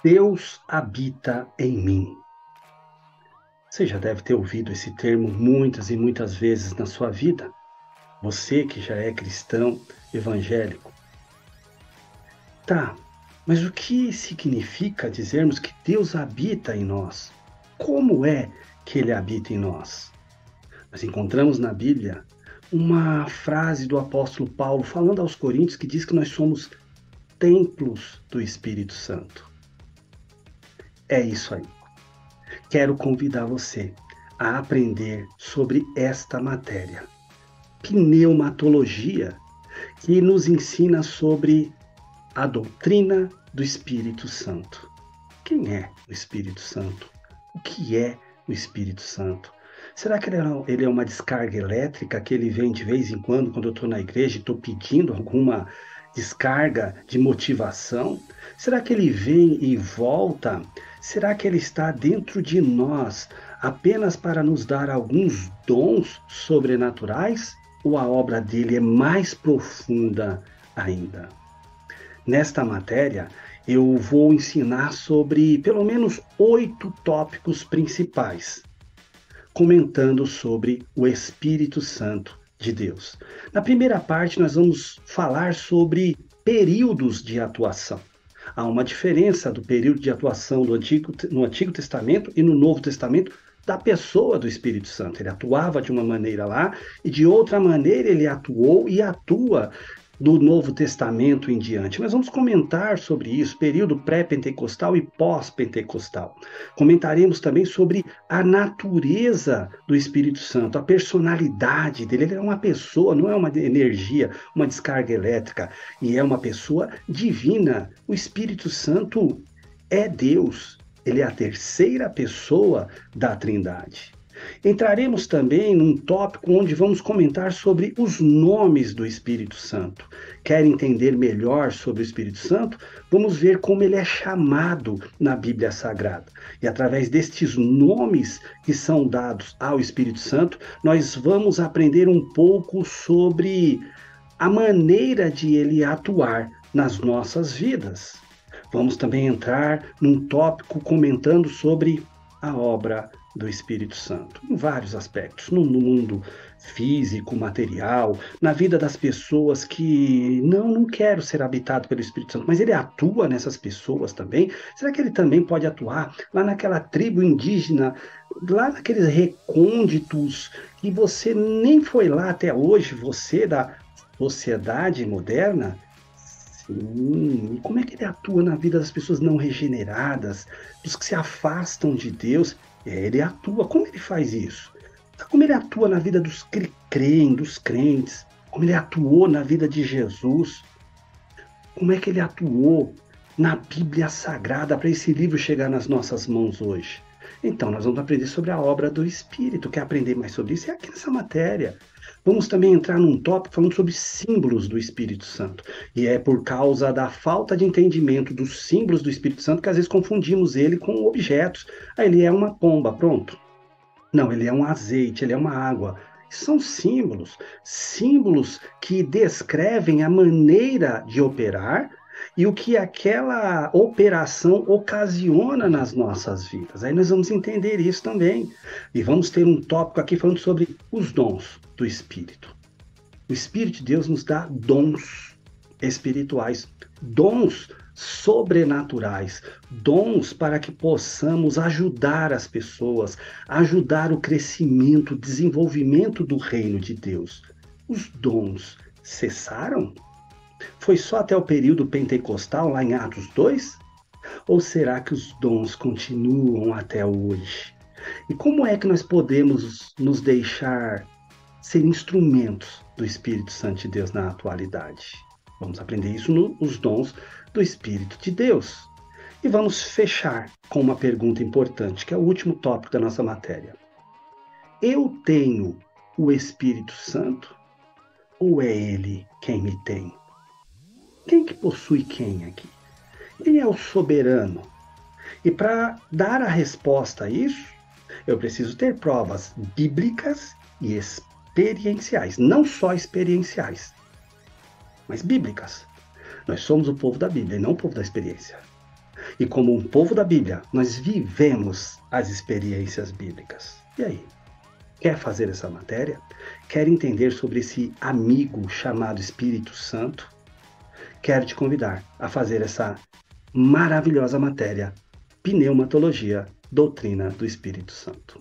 Deus habita em mim. Você já deve ter ouvido esse termo muitas e muitas vezes na sua vida. Você que já é cristão evangélico. Tá, mas o que significa dizermos que Deus habita em nós? Como é que Ele habita em nós? Nós encontramos na Bíblia uma frase do apóstolo Paulo falando aos Coríntios que diz que nós somos templos do Espírito Santo. É isso aí. Quero convidar você a aprender sobre esta matéria. Pneumatologia, que nos ensina sobre a doutrina do Espírito Santo. Quem é o Espírito Santo? O que é o Espírito Santo? Será que ele é uma descarga elétrica que ele vem de vez em quando eu estou na igreja e estou pedindo alguma descarga de motivação? Será que ele vem e volta? Será que ele está dentro de nós apenas para nos dar alguns dons sobrenaturais? Ou a obra dele é mais profunda ainda? Nesta matéria, eu vou ensinar sobre pelo menos 8 tópicos principais, comentando sobre o Espírito Santo de Deus. Na primeira parte, nós vamos falar sobre períodos de atuação. Há uma diferença do período de atuação no Antigo Testamento e no Novo Testamento da pessoa do Espírito Santo. Ele atuava de uma maneira lá e de outra maneira ele atuou e atua do Novo Testamento em diante. Nós vamos comentar sobre isso, período pré-pentecostal e pós-pentecostal. Comentaremos também sobre a natureza do Espírito Santo, a personalidade dele. Ele é uma pessoa, não é uma energia, uma descarga elétrica, e é uma pessoa divina. O Espírito Santo é Deus, ele é a terceira pessoa da Trindade. Entraremos também num tópico onde vamos comentar sobre os nomes do Espírito Santo. Quer entender melhor sobre o Espírito Santo? Vamos ver como ele é chamado na Bíblia Sagrada. E através destes nomes que são dados ao Espírito Santo, nós vamos aprender um pouco sobre a maneira de ele atuar nas nossas vidas. Vamos também entrar num tópico comentando sobre a obra do Espírito Santo, em vários aspectos, no mundo físico, material, na vida das pessoas que não quero ser habitado pelo Espírito Santo, mas ele atua nessas pessoas também. Será que ele também pode atuar lá naquela tribo indígena, lá naqueles recônditos que você nem foi lá até hoje, você da sociedade moderna? Sim, e como é que ele atua na vida das pessoas não regeneradas, dos que se afastam de Deus? Ele atua. Como ele faz isso? Como ele atua na vida dos que creem, dos crentes? Como ele atuou na vida de Jesus? Como é que ele atuou na Bíblia Sagrada para esse livro chegar nas nossas mãos hoje? Então, nós vamos aprender sobre a obra do Espírito. Quer aprender mais sobre isso? É aqui nessa matéria. Vamos também entrar num tópico falando sobre símbolos do Espírito Santo. E é por causa da falta de entendimento dos símbolos do Espírito Santo que às vezes confundimos ele com objetos. Ele é uma pomba, pronto. Não, ele é um azeite, ele é uma água. São símbolos, símbolos que descrevem a maneira de operar e o que aquela operação ocasiona nas nossas vidas. Aí nós vamos entender isso também. E vamos ter um tópico aqui falando sobre os dons do Espírito. O Espírito de Deus nos dá dons espirituais, dons sobrenaturais, dons para que possamos ajudar as pessoas, ajudar o crescimento, o desenvolvimento do reino de Deus. Os dons cessaram? Foi só até o período pentecostal, lá em Atos 2? Ou será que os dons continuam até hoje? E como é que nós podemos nos deixar ser instrumentos do Espírito Santo de Deus na atualidade? Vamos aprender isso nos dons do Espírito de Deus. E vamos fechar com uma pergunta importante, que é o último tópico da nossa matéria. Eu tenho o Espírito Santo ou é ele quem me tem? Quem que possui quem aqui? Quem é o soberano? E para dar a resposta a isso, eu preciso ter provas bíblicas e experienciais. Não só experienciais, mas bíblicas. Nós somos o povo da Bíblia e não o povo da experiência. E como um povo da Bíblia, nós vivemos as experiências bíblicas. E aí? Quer fazer essa matéria? Quer entender sobre esse amigo chamado Espírito Santo? Quero te convidar a fazer essa maravilhosa matéria, Pneumatologia, Doutrina do Espírito Santo.